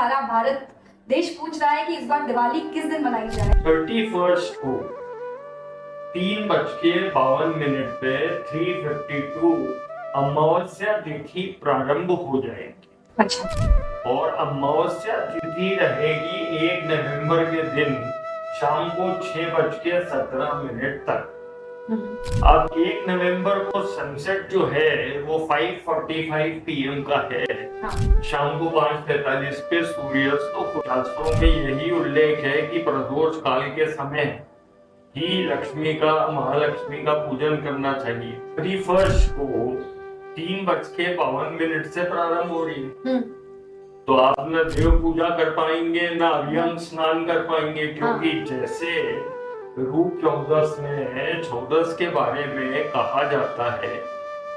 सारा भारत देश पूछ रहा है कि इस बार दिवाली किस दिन मनाई जाए। 31 को 3:52 पे 3:52 अमावस्या तिथि प्रारंभ हो जाएगी। अच्छा। और अमावस्या तिथि रहेगी 1 नवंबर के दिन शाम को 6:17 तक। अब 1 नवंबर को सनसेट जो है वो 5:45 PM का है। हाँ। शाम को 5:45 पे सूर्यास्त हो। शास्त्रों में यही उल्लेख है कि प्रदोष काल के समय ही लक्ष्मी का, महालक्ष्मी का पूजन करना चाहिए। 31 को 3:52 से प्रारंभ हो रही है। तो आप न देव पूजा कर पाएंगे न अभियंग स्नान कर पाएंगे, क्योंकि जैसे रूप 14 में 14 के बारे में कहा जाता है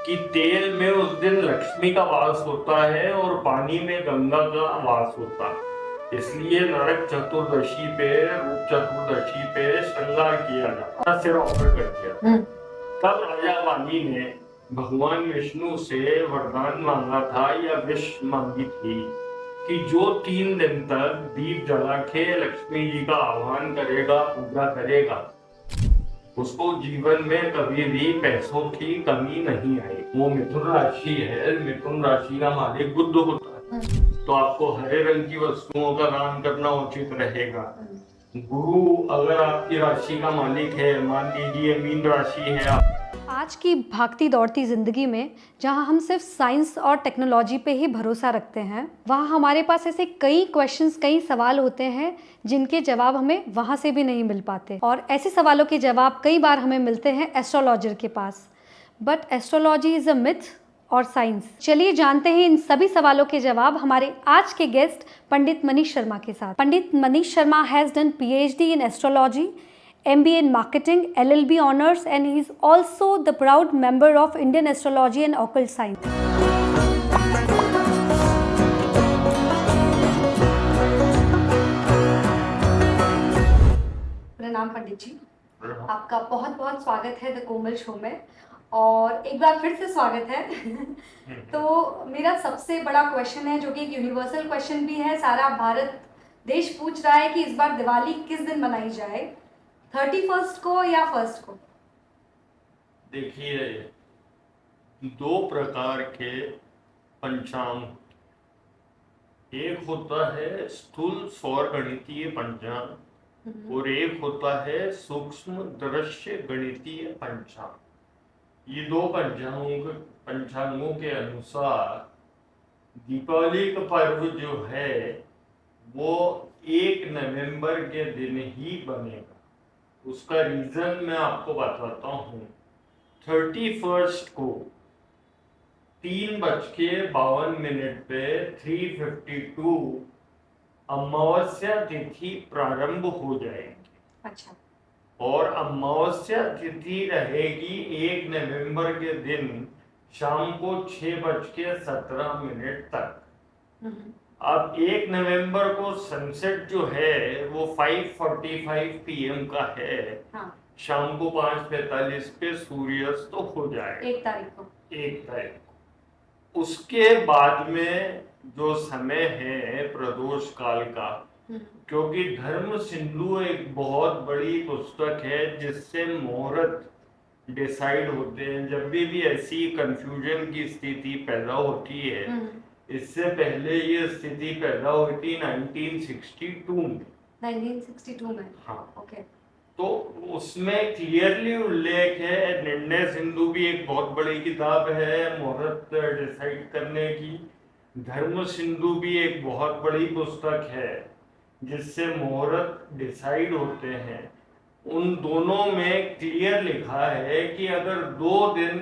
कि तेल में उस दिन लक्ष्मी का वास होता है और पानी में गंगा का वास होता है। इसलिए नरक चतुर्दशी पे, रूप चतुर्दशी पे श्रृंगार किया जाता, सिर ऑफर कर दिया। तब राजा वाली ने भगवान विष्णु से वरदान मांगा था या विश मांगी थी कि जो 3 दिन तक दीप जला के लक्ष्मी जी का आह्वान करेगा, पूजा करेगा, उसको जीवन में कभी भी पैसों की कमी नहीं आई। वो मिथुन राशि है, मिथुन राशि का मालिक बुध होता है, तो आपको हरे रंग की वस्तुओं का दान करना उचित रहेगा। गुरु अगर आपकी राशि का मालिक है, मान लीजिए मीन राशि है। आज की भागती दौड़ती ज़िंदगी में जहां हम सिर्फ साइंस और टेक्नोलॉजी पे ही भरोसा रखते हैं, वहां हमारे पास ऐसे कई क्वेश्चंस, कई सवाल होते हैं जिनके जवाब हमें वहां से भी नहीं मिल पाते। और ऐसे सवालों के जवाब कई बार हमें मिलते हैं एस्ट्रोलॉजर के पास। But astrology is a myth और साइंस। चलिए जानते हैं इन सभी सवालों के जवाब हमारे आज के गेस्ट पंडित मनीष शर्मा के साथ। Pandit Manish Sharma has done PhD in astrology, MBA in marketing, LLB honors, and he is also the proud member of Indian Astrology and Occult Science. प्रणाम पंडित जी, आपका बहुत बहुत स्वागत है द कोमल शो में, और एक बार फिर से स्वागत है। तो मेरा सबसे बड़ा क्वेश्चन है, जो कि एक यूनिवर्सल क्वेश्चन भी है, सारा भारत देश पूछ रहा है कि इस बार दिवाली किस दिन मनाई जाए, 31 को या 1 को? देखिए, 2 प्रकार के पंचांग, एक होता है स्थूल सौर गणितीय पंचांग और एक होता है सूक्ष्म दृश्य गणितीय पंचांग। ये 2 पंचांगों के अनुसार दीपावली का पर्व जो है वो 1 नवंबर के दिन ही बनेगा। उसका रीजन मैं आपको बताता हूँ। 31 को 3:52 पे 3:52 अमावस्या तिथि प्रारंभ हो जाएगी। अच्छा। और अमावस्या तिथि रहेगी 1 नवंबर के दिन शाम को 6:17 तक। अब 1 नवंबर को सनसेट जो है वो 5:45 PM का है। हाँ। शाम को 5:45 पे सूर्यास्त तो हो जाएगा 1 तारीख को। 1 तारीख को। उसके बाद में जो समय है प्रदोष काल का, क्योंकि धर्म सिंधु एक बहुत बड़ी पुस्तक है जिससे मुहूर्त डिसाइड होते हैं। जब भी ऐसी कंफ्यूजन की स्थिति पैदा होती है, इससे पहले ये स्थिति पैदा हुई थी 1962 में। 1962 में? हाँ। ओके। तो उसमें क्लियरली उल्लेख है, निर्णय सिंधु भी एक बहुत बड़ी किताब है मुहूर्त डिसाइड करने की, धर्म सिंधु भी एक बहुत बड़ी पुस्तक है जिससे मुहूर्त डिसाइड होते हैं। उन दोनों में क्लियर लिखा है कि अगर 2 दिन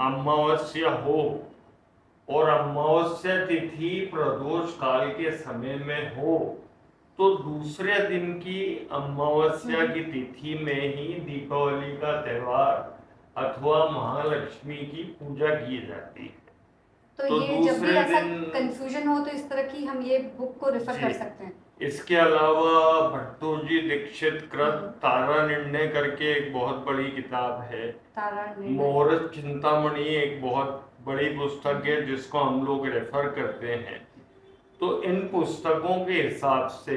अमावस्या हो और अमावस्या तिथि प्रदोष काल के समय में हो, तो दूसरे दिन की अमावस्या की तिथि में ही दीपावली का त्योहार अथवा महालक्ष्मी की पूजा की जाती है। तो ये जब भी ऐसा कंफ्यूजन हो तो इस तरह की हम ये बुक को रेफर कर सकते हैं। इसके अलावा भट्टोजी दीक्षित कृत तारा निर्णय करके एक बहुत बड़ी किताब है। मुहूर्त चिंतामणि एक बहुत बड़ी पुस्तक है जिसको हम लोग रेफर करते हैं। तो इन पुस्तकों के हिसाब से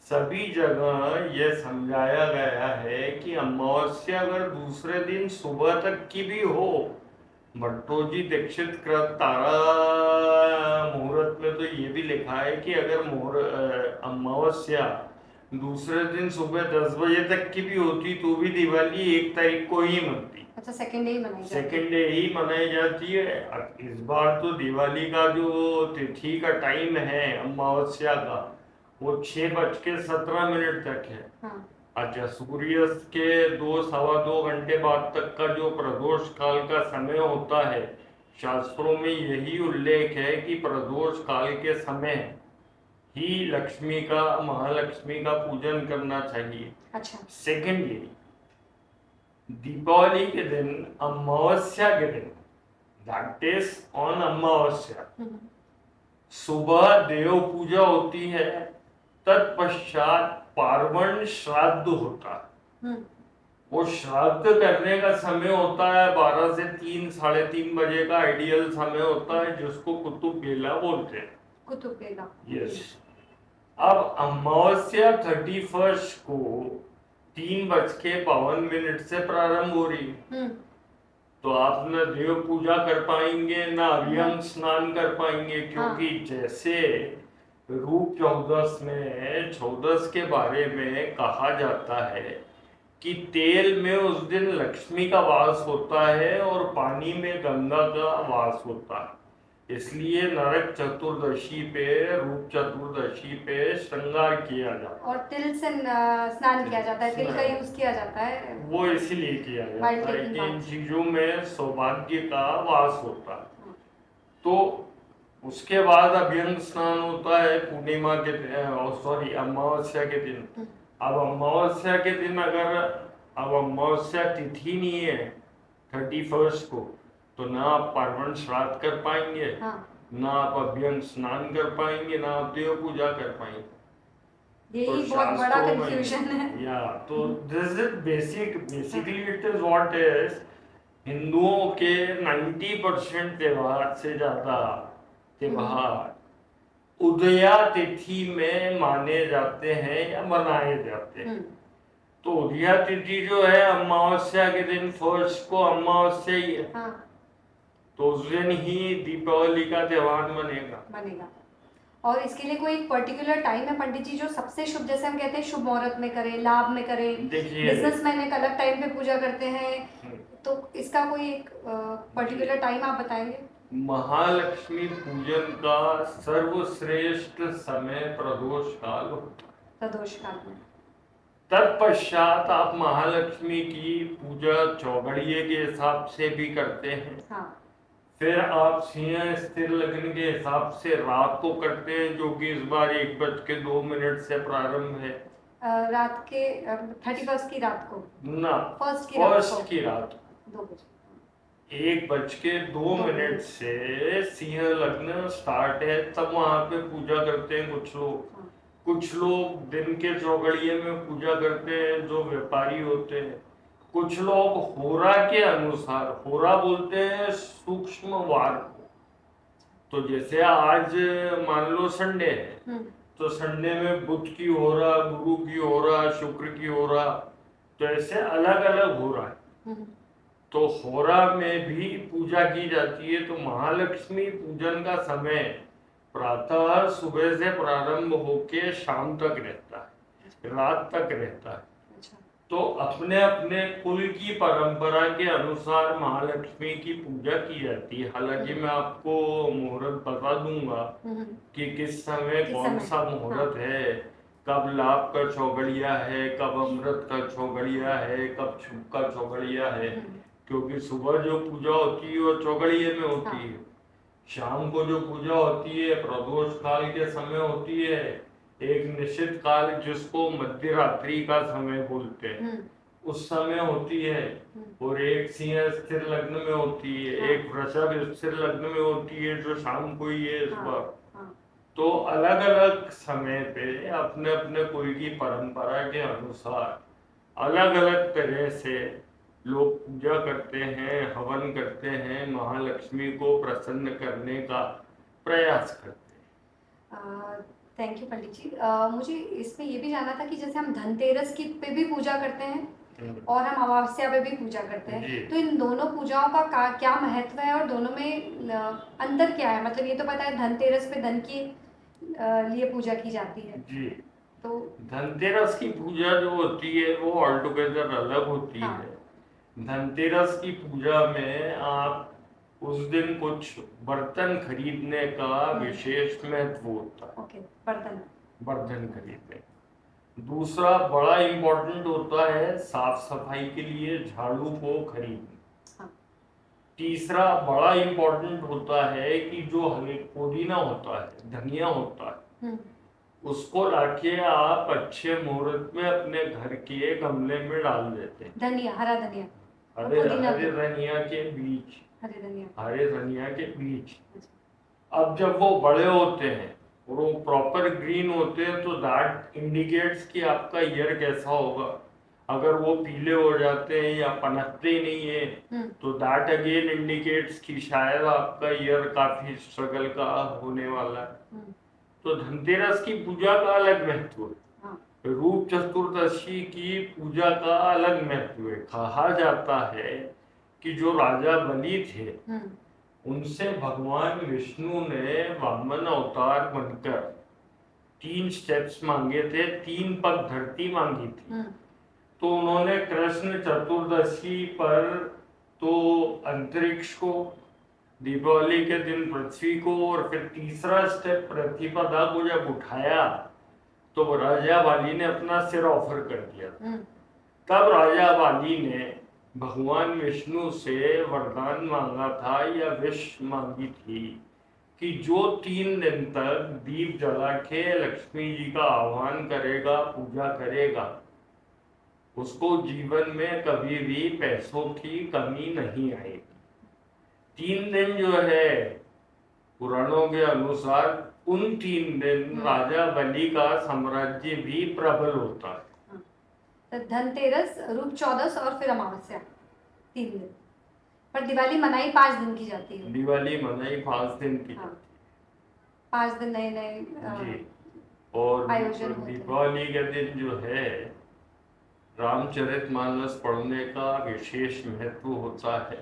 सभी जगह यह समझाया गया है कि अमावस्या अगर दूसरे दिन सुबह तक की भी हो, भट्टोजी दीक्षित कृत तारा मुहूर्त में तो ये भी लिखा है कि अगर अमावस्या दूसरे दिन सुबह 10 बजे तक की भी होती तो भी दिवाली 1 तारीख को ही मनती। अच्छा, सेकेंड डे ही मनाई जाती है। सेकेंड डे ही मनाई जाती है। इस बार तो दिवाली का जो तिथि का टाइम है अमावस्या का, वो 6:17 तक है। हाँ। अच्छा, सूर्यास्त के 2 सवा 2 घंटे बाद तक का जो प्रदोष काल का समय होता है, शास्त्रों में यही उल्लेख है कि प्रदोष काल के समय ही लक्ष्मी का, महालक्ष्मी का पूजन करना चाहिए। अच्छा। सेकेंडली, दीपावली के दिन, अमावस्या के दिन, दैट इज ऑन अमावस्या, सुबह देव पूजा होती है, तत्पश्चात पार्वण श्राद्ध होता है। वो श्राद्ध करने का समय होता है 12 से 3, साढ़े 3 बजे का आइडियल समय होता है, जिसको कुतुब बेला बोलते हैं। कुतुब बेला, यस। अब अमावस्या 31 को 3:52 से प्रारंभ हो रही है। तो आप न देव पूजा कर पाएंगे, न अभियंग स्नान कर पाएंगे, क्योंकि जैसे रूप 14 में 14 के बारे में कहा जाता है कि तेल में उस दिन लक्ष्मी का वास होता है और पानी में गंगा का वास होता है। इसलिए नरक चतुर्दशी पे, रूप चतुर्दशी पे श्रृंगार किया जाता है और तिल से स्नान किया जाता है। तिल का यूज किया जाता है, वो इसीलिए किया जाता है कि इन चीजों में सौभाग्य का वास होता है। तो उसके बाद अभ्यंग स्नान होता है पूर्णिमा के, सॉरी, अमावस्या के दिन। अब अमावस्या के दिन अगर, अब अमावस्या तिथि नहीं है 31 को, तो ना आप पार्वण श्राद्ध कर पाएंगे, ना आप अभ्यंग स्नान कर पाएंगे, ना आप देव पूजा कर पाएंगे। यही बहुत बड़ा कंफ्यूजन है। या तो this is basically it is what is, हिंदुओं के 90% त्योहार से ज्यादा त्योहार उदया तिथि में माने जाते हैं या मनाए जाते हैं। तो उदया तिथि जो है अमावस्या के दिन, फर्स्ट को अमावस्या ही है, तो उस दिन ही दीपावली का त्योहार बनेगा। और इसके लिए कोई पर्टिकुलर टाइम है पंडित जी, जो सबसे शुभ, जैसे हम कहते हैं शुभ मुहूर्त में करें, लाभ में करें, बिजनेसमैन एक अलग टाइम पे पूजा करते हैं, तो इसका कोई एक पर्टिकुलर टाइम आप बताएंगे? महालक्ष्मी पूजन का सर्वश्रेष्ठ समय प्रदोष काल होता है। प्रदोष काल में तत्पश्चात आप महालक्ष्मी की पूजा चौघड़िए के हिसाब से भी करते हैं। फिर आप सिंह स्थिर लग्न के हिसाब से रात को करते हैं, जो कि इस बार 1:02 से प्रारंभ है। रात के 31 की रात को ना, फर्स्ट की रात 2 बजे 1:02 से सिंह लग्न स्टार्ट है, तब वहां पे पूजा करते हैं कुछ लोग। कुछ लोग दिन के चौघड़िए में पूजा करते हैं, जो व्यापारी होते हैं। कुछ लोग होरा के अनुसार, होरा बोलते हैं सूक्ष्म वार को, तो जैसे आज मान लो संडे है, तो संडे में बुध की होरा, गुरु की होरा, शुक्र की होरा, तो ऐसे अलग अलग होरा है। तो होरा में भी पूजा की जाती है। तो महालक्ष्मी पूजन का समय प्रातः सुबह से प्रारंभ होके शाम तक रहता है, रात तक रहता है। तो अपने अपने कुल की परंपरा के अनुसार महालक्ष्मी की पूजा की जाती है। हालांकि मैं आपको मुहूर्त बता दूंगा कि किस समय कौन सा मुहूर्त है, कब लाभ का चौघड़िया है, कब अमृत का चौघड़िया है, कब शुभ का चौघड़िया है। क्योंकि सुबह जो पूजा होती है वो चौघड़िए में होती है, शाम को जो पूजा होती है प्रदोष काल के समय होती है, एक निश्चित काल जिसको मध्य रात्रि का समय बोलते हैं, उस समय होती है। और एक सिंह स्थिर लग्न में होती है, एक वृषभ स्थिर लग्न में होती है, जो शाम को ही है इस बार। तो अलग अलग समय पे अपने अपने कोई की परंपरा के अनुसार अलग अलग तरह से लोग पूजा करते हैं, हवन करते हैं, महालक्ष्मी को प्रसन्न करने का प्रयास करते हैं। थैंक यू पंडित जी। मुझे इसमें ये भी जानना था कि जैसे हम धनतेरस की पे भी पूजा करते हैं और हम अमावस्या पे भी पूजा करते जी। हैं, तो इन दोनों पूजाओं का क्या महत्व है और दोनों में अंतर क्या है? मतलब ये तो पता है धनतेरस पे धन की लिए पूजा की जाती है, जी। तो धनतेरस की पूजा जो होती है वो ऑल टुगेदर अलग होती हाँ। है। धनतेरस की पूजा में आप उस दिन कुछ बर्तन खरीदने का विशेष महत्व होता है। ओके, बर्तन। बर्तन खरीदने। दूसरा बड़ा इम्पोर्टेंट होता है साफ सफाई के लिए झाड़ू को खरीदना। हाँ। तीसरा बड़ा इम्पोर्टेंट होता है कि जो हरे पुदीना होता है, धनिया होता है, उसको लाके आप अच्छे मुहूर्त में अपने घर के गमले में डाल देते हैं। धनिया, हरा धनिया और हरे पुदीना हरे भी। धनिया के बीज, हरे हरे धनिया के बीज। अब जब वो बड़े होते हैं और वो प्रॉपर ग्रीन होते हैं तो दैट इंडिकेट्स कि आपका ईयर कैसा होगा। अगर वो पीले हो जाते हैं या पनपते ही नहीं है तो दैट अगेन इंडिकेट्स कि शायद आपका ईयर काफी स्ट्रगल का होने वाला है। तो धनतेरस की पूजा का अलग महत्व है। रूप चतुर्दशी की पूजा का अलग महत्व है। कहा जाता है कि जो राजा बलि थे उनसे भगवान विष्णु ने वामन अवतार बनकर 3 स्टेप्स मांगे थे, 3 पग धरती मांगी थी। तो उन्होंने कृष्ण चतुर्दशी पर तो अंतरिक्ष को, दीपावली के दिन पृथ्वी को, और फिर तीसरा स्टेप प्रतिपदा को जब उठाया तो राजा बाली ने अपना सिर ऑफर कर दिया। तब राजा बाली ने भगवान विष्णु से वरदान मांगा था या विश मांगी थी कि जो 3 दिन तक दीप जला के लक्ष्मी जी का आह्वान करेगा, पूजा करेगा, उसको जीवन में कभी भी पैसों की कमी नहीं आएगी। 3 दिन जो है पुराणों के अनुसार उन 3 दिन राजा बलि का साम्राज्य भी प्रबल होता है। तो धनतेरस, रूप चौदस और फिर अमावस्या 3 दिन। पर दिवाली मनाई 5 दिन की जाती है। दिवाली मनाई 5 दिन की जाती है। 5 दिन नए नए जी। और आयोजन होते हैं। दीपावली के दिन जो है रामचरितमानस पढ़ने का विशेष महत्व होता है।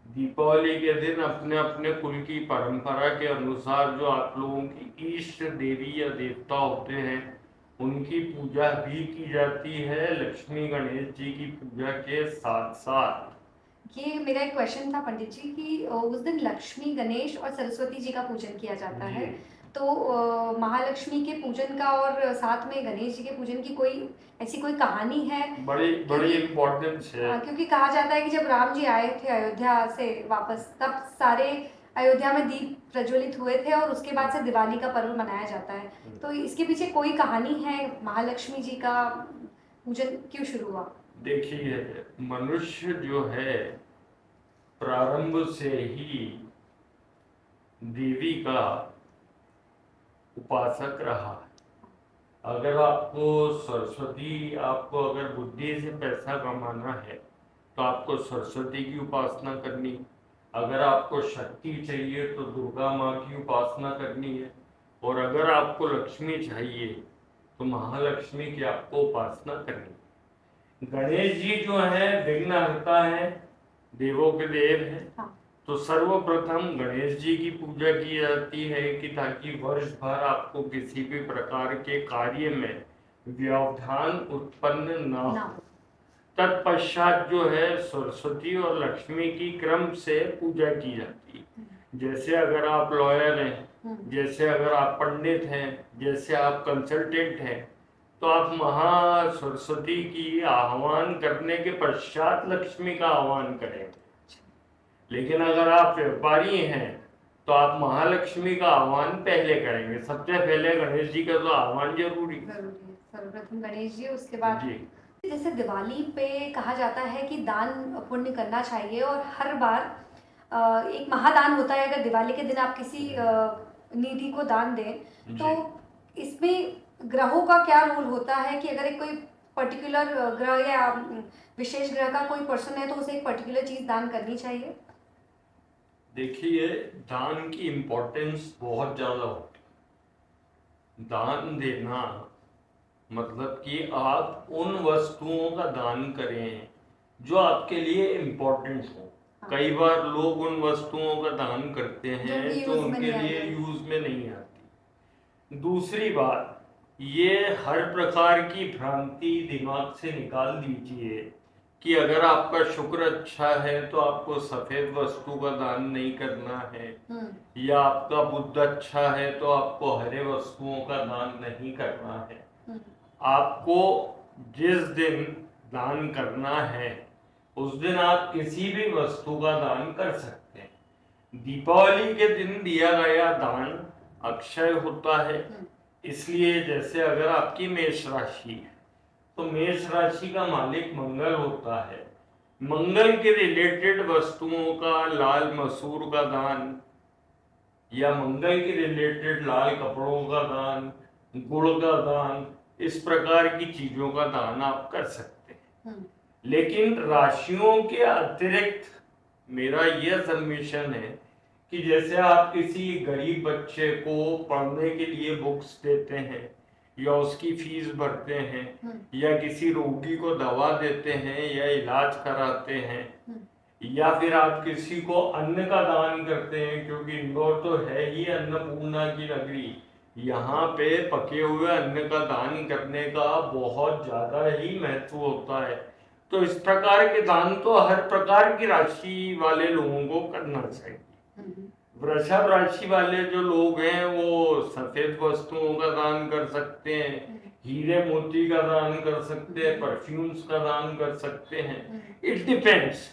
दीपावली के दिन अपने अपने कुल की परंपरा के अनुसार जो आप लोगों की इष्ट देवी या देवता होते हैं उनकी पूजा भी की जाती है, लक्ष्मी गणेश जी की पूजा के साथ साथ। ये मेरा एक क्वेश्चन था पंडित जी कि उस दिन लक्ष्मी, गणेश और सरस्वती जी का पूजन किया जाता है, तो महालक्ष्मी के पूजन का और साथ में गणेश जी के पूजन की कोई ऐसी कोई कहानी है? बड़ी इम्पोर्टेंस है। क्योंकि कहा जाता है कि जब राम जी आए थे अयोध्या से वापस, तब सारे अयोध्या में दीप प्रज्वलित हुए थे और उसके बाद से दिवाली का पर्व मनाया जाता है। तो इसके पीछे कोई कहानी है? महालक्ष्मी जी का पूजन क्यों शुरू हुआ? देखिए, मनुष्य जो है प्रारंभ से ही देवी का उपासक रहा। अगर आपको सरस्वती, आपको अगर बुद्धि से पैसा कमाना है तो आपको सरस्वती की उपासना करनी। अगर आपको शक्ति चाहिए तो दुर्गा माँ की उपासना करनी है। और अगर आपको लक्ष्मी चाहिए तो महालक्ष्मी की आपको उपासना करनी। गणेश जी जो है विघ्नहर्ता है, देवों के देव है। तो सर्वप्रथम गणेश जी की पूजा की जाती है कि ताकि वर्ष भर आपको किसी भी प्रकार के कार्य में व्यवधान उत्पन्न ना हो। तत्पश्चात जो है सरस्वती और लक्ष्मी की क्रम से पूजा की जाती है। जैसे अगर आप लॉयर हैं, जैसे अगर आप पंडित हैं, जैसे आप कंसल्टेंट हैं, तो आप महा सरस्वती की आह्वान करने के पश्चात लक्ष्मी का आह्वान करेंगे। लेकिन अगर आप व्यापारी हैं तो आप महालक्ष्मी का आह्वान पहले करेंगे। सबसे पहले गणेश जी का तो आह्वान जरूरी है। सर्वप्रथम गणेश जी, उसके बाद जी। जैसे दिवाली पे कहा जाता है कि दान पुण्य करना चाहिए और हर बार एक महादान होता है। अगर दिवाली के दिन आप किसी निधि को दान दें तो इसमें ग्रहों का क्या रोल होता है कि अगर एक कोई पर्टिकुलर ग्रह या विशेष ग्रह का कोई पर्सन है तो उसे एक पर्टिकुलर चीज दान करनी चाहिए? देखिए, दान की इम्पोर्टेंस बहुत ज्यादा होती है। दान देना मतलब कि आप उन वस्तुओं का दान करें जो आपके लिए इम्पोर्टेंट हो। हाँ। कई बार लोग उन वस्तुओं का दान करते जो हैं कि जो यूज में उनके नहीं लिए आती। यूज में नहीं आती। दूसरी बात, ये हर प्रकार की भ्रांति दिमाग से निकाल दीजिए कि अगर आपका शुक्र अच्छा है तो आपको सफेद वस्तु का दान नहीं करना है, या आपका बुध अच्छा है तो आपको हरे वस्तुओं का दान नहीं करना है। आपको जिस दिन दान करना है उस दिन आप किसी भी वस्तु का दान कर सकते हैं। दीपावली के दिन दिया गया दान अक्षय होता है, इसलिए जैसे अगर आपकी मेष राशि है तो मेष राशि का मालिक मंगल होता है। मंगल के रिलेटेड वस्तुओं का लाल मसूर का दान, या मंगल के रिलेटेड लाल कपड़ों का दान, गुड़ का दान, इस प्रकार की चीजों का दान आप कर सकते हैं। लेकिन राशियों के अतिरिक्त मेरा यह सबमिशन है कि जैसे आप किसी गरीब बच्चे को पढ़ने के लिए बुक्स देते हैं, या उसकी फीस भरते हैं, या किसी रोगी को दवा देते हैं या इलाज कराते हैं, या फिर आप किसी को अन्न का दान करते हैं, क्योंकि इंदौर तो है ही अन्नपूर्णा की नगरी। यहाँ पे पके हुए अन्न का दान करने का बहुत ज्यादा ही महत्व होता है। तो इस प्रकार के दान तो हर प्रकार की राशि वाले लोगों को करना चाहिए। वृषभ राशि वाले जो लोग हैं वो सफेद वस्तुओं का दान कर सकते हैं, हीरे मोती का दान कर सकते हैं, परफ्यूम्स का दान कर सकते हैं। It depends.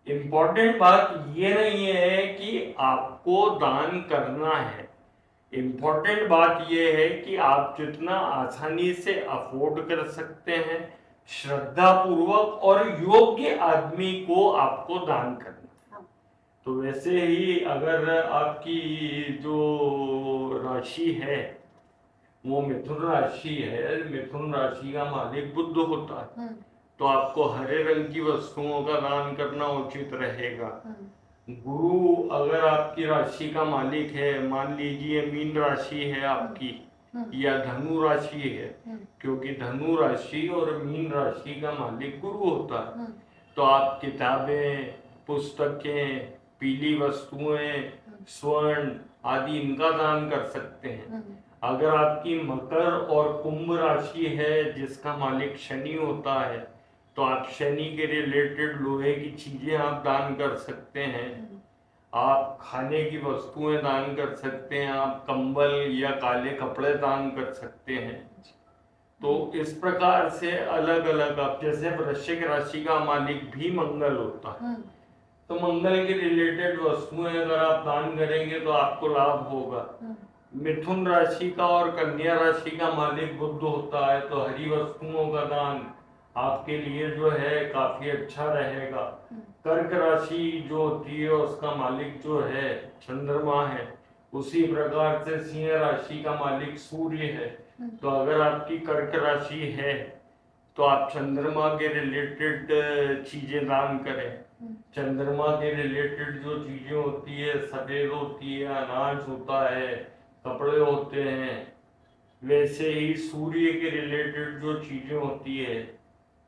इम्पोर्टेंट बात ये नहीं है कि आपको दान करना है, इम्पोर्टेंट बात यह है कि आप जितना आसानी से अफोर्ड कर सकते हैं, श्रद्धा पूर्वक और योग्य आदमी को आपको दान करना। तो वैसे ही अगर आपकी जो राशि है वो मिथुन राशि है, मिथुन राशि का मालिक बुध होता है, तो आपको हरे रंग की वस्तुओं का दान करना उचित रहेगा। गुरु अगर आपकी राशि का मालिक है, मान लीजिए मीन राशि है आपकी या धनु राशि है, क्योंकि धनु राशि और मीन राशि का मालिक गुरु होता है, तो आप किताबें, पुस्तकें, पीली वस्तुएं, स्वर्ण आदि इनका दान कर सकते हैं। अगर आपकी मकर और कुंभ राशि है जिसका मालिक शनि होता है, तो आप शनि के रिलेटेड लोहे की चीजें आप दान कर सकते हैं, आप खाने की वस्तुएं दान कर सकते हैं, आप कंबल या काले कपड़े दान कर सकते हैं। तो इस प्रकार से अलग अलग, आप जैसे वृश्चिक राशि का मालिक भी मंगल होता है, तो मंगल के रिलेटेड वस्तुएं अगर आप दान करेंगे तो आपको लाभ होगा। मिथुन राशि का और कन्या राशि का मालिक बुध होता है, तो हरी वस्तुओं का दान आपके लिए जो है काफी अच्छा रहेगा। कर्क राशि जो होती है उसका मालिक जो है चंद्रमा है, उसी प्रकार से सिंह राशि का मालिक सूर्य है, तो अगर आपकी कर्क राशि है तो आप चंद्रमा के रिलेटेड चीजें दान करें। चंद्रमा के रिलेटेड जो चीजें होती है, सफेद होती है, अनाज होता है, कपड़े होते हैं, वैसे ही सूर्य के रिलेटेड जो चीजें होती है,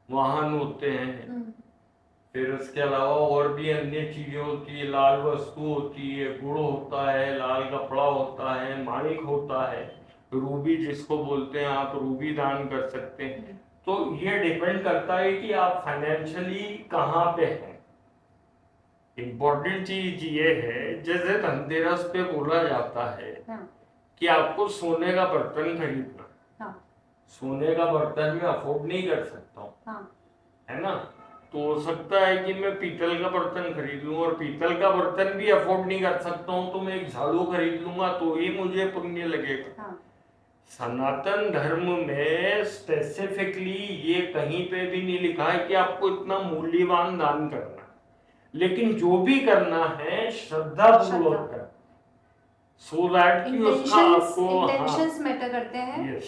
वाहन होते हैं, फिर उसके अलावा और भी अन्य चीजें होती है, लाल वस्तु होती है, गुड़ होता है, लाल कपड़ा होता है, माणिक होता है, रूबी जिसको बोलते हैं, आप रूबी दान कर सकते हैं। तो ये डिपेंड करता है कि आप फाइनेंशियली कहाँ पे हैं। इम्पोर्टेंट चीज ये है, जैसे धनतेरस पे बोला जाता है कि आपको सोने का बर्तन खरीदना, सोने का बर्तन मैं अफोर्ड नहीं कर सकता हूँ, है ना, तो हो सकता है कि मैं पीतल का बर्तन खरीद लूं, और पीतल का बर्तन भी अफोर्ड नहीं कर सकता हूँ तो मैं एक झाड़ू खरीद लूंगा तो ही मुझे पुण्य लगेगा। सनातन धर्म में स्पेसिफिकली ये कहीं पे भी नहीं लिखा है कि आपको इतना मूल्यवान दान करना, लेकिन जो भी करना है श्रद्धा पूर्वक करना, सो दैट कि उसका आपको इंटेंशंस मैटर करते हैं।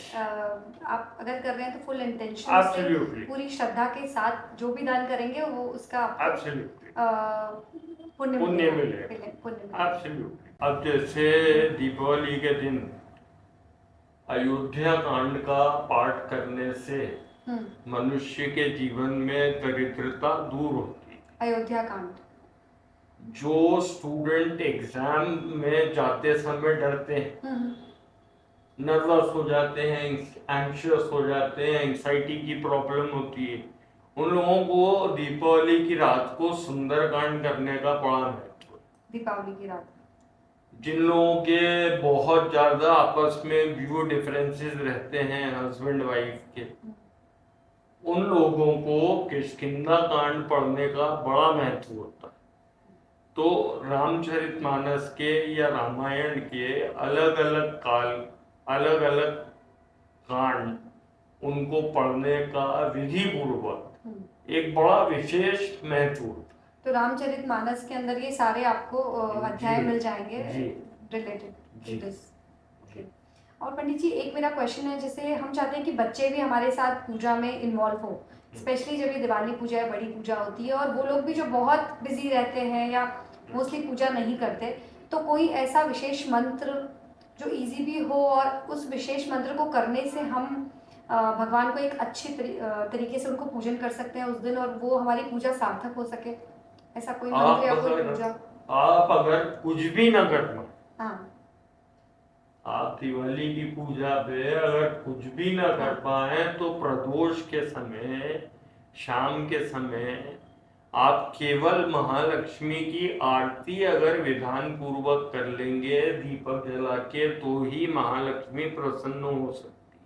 आप अगर कर रहे हैं तो फुल इंटेंशन से, पूरी श्रद्धा के साथ जो भी दान करेंगे वो उसका पुण्य मिलेगा। एब्सोल्युटली। अब जैसे दीपावली के दिन अयोध्या कांड का पाठ करने से मनुष्य के जीवन में दरिद्रता दूर होती है। अयोध्या कांड। जो स्टूडेंट एग्जाम में जाते समय डरते हैं, नर्वस हो जाते हैं, एंशियस हो जाते हैं, एंग्जाइटी की प्रॉब्लम होती है, उन लोगों को दीपावली की रात को सुंदरकांड करने का बड़ा महत्व है। दीपावली की रात जिन लोगों के बहुत ज्यादा आपस में व्यू डिफरेंसेस रहते हैं हस्बैंड वाइफ के, उन लोगों को किष्किंधा कांड पढ़ने का बड़ा महत्व होता है। तो रामचरितमानस के या रामायण के अलग अलग काल, अलग अलग कांड, उनको पढ़ने का विधि पूर्वक एक बड़ा विशेष महत्व होता है। तो रामचरितमानस के अंदर ये सारे आपको अध्याय मिल जाएंगे रिलेटेड टू दिस। और पंडित जी एक मेरा क्वेश्चन है, जैसे हम चाहते हैं कि बच्चे भी हमारे साथ पूजा में इन्वॉल्व हो, स्पेशली जब ये दिवाली पूजा या बड़ी पूजा होती है, और वो लोग भी जो बहुत बिजी रहते हैं या मोस्टली पूजा नहीं करते, तो कोई ऐसा विशेष मंत्र जो इजी भी हो और उस विशेष मंत्र को करने से हम भगवान को एक अच्छी तरीके से उनको पूजन कर सकते हैं उस दिन, और वो हमारी पूजा सार्थक हो सके, ऐसा कोई मंत्र या कोई पूजा? आप अगर कुछ भी ना करना, हाँ, आप दिवाली की पूजा पे अगर कुछ भी ना कर पाए तो प्रदोष के समय, शाम के समय आप केवल महालक्ष्मी की आरती अगर विधान पूर्वक कर लेंगे दीपक जला के, तो ही महालक्ष्मी प्रसन्न हो सकती है।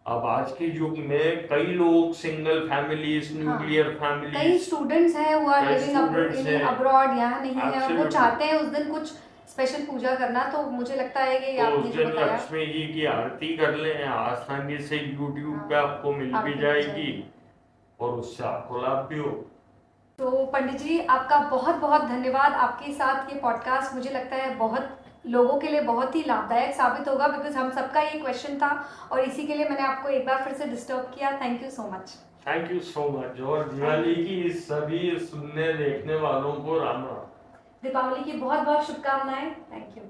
अब आज के युग में कई लोग सिंगल फैमिलीज, न्यूक्लियर फैमिलीज, कई स्टूडेंट्स हैं वो आर लिविंग अब्रॉड, यहाँ नहीं है, और वो चाहते हैं उस दिन कुछ स्पेशल पूजा करना, तो मुझे लगता है कि तो उस दिन लक्ष्मी जी की आरती कर लें, आसानी से यूट्यूब पे आपको मिल भी जाएगी और उससे आपको लाभ भी हो। तो पंडित जी आपका बहुत बहुत धन्यवाद। आपके साथ ये पॉडकास्ट मुझे लगता है बहुत लोगों के लिए बहुत ही लाभदायक साबित होगा, बिकॉज हम सबका ये क्वेश्चन था और इसी के लिए मैंने आपको एक बार फिर से डिस्टर्ब किया। Thank you so much. Thank you so much. और दिवाली की सभी सुनने देखने वालों को राम राम। दीपावली की बहुत बहुत शुभकामनाएं। Thank you.